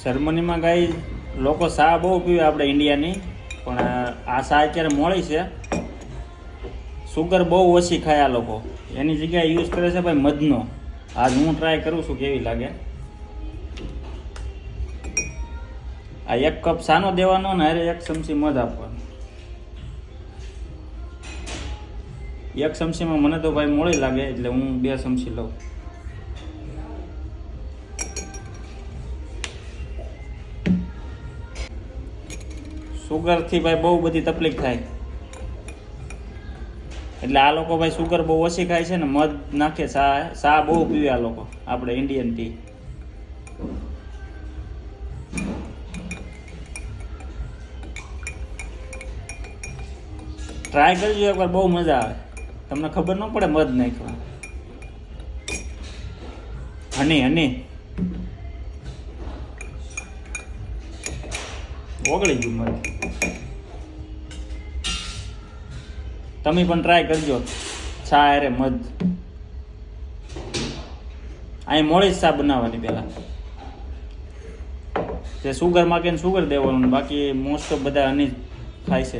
જર્મનીમાં ગાઈ લોકો ચા બહુ પીવે આપણે ઇન્ડિયાની, પણ આ ચા અત્યારે મોળી છે. સુગર બહુ ઓછી ખાય આ લોકો, એની જગ્યાએ યુઝ કરે છે ભાઈ મધનો. આજ હું ટ્રાય કરું છું કેવી લાગે. આ 1 કપ ચાનો દેવાનો ને અરે 1 ચમચી મધ આપવાનું. 1 ચમચીમાં મને તો ભાઈ મોળી લાગે એટલે હું 2 ચમચી લઉં. સુગરથી ભાઈ બહુ બધી તકલીફ થાય, એટલે આ લોકો ભાઈ સુગર બહુ ઓછી ખાય છે ને મધ નાખે. ચા બહુ પીવે આ લોકો, આપણે ઇન્ડિયન ટી. ટ્રાય કરજો એકવાર, બહુ મજા આવે. તમને ખબર ન પડે મધ નાખવા. હની ઓગળી ગયું મધ. તમે પણ ટ્રાય કરજો ચા અરે મધ. અહીં મોડી જ ચા બનાવવાની પહેલાં. જે સુગર માગે ને સુગર દેવાનું, બાકી મોસ્ટ ઓફ બધા હની ખાય છે.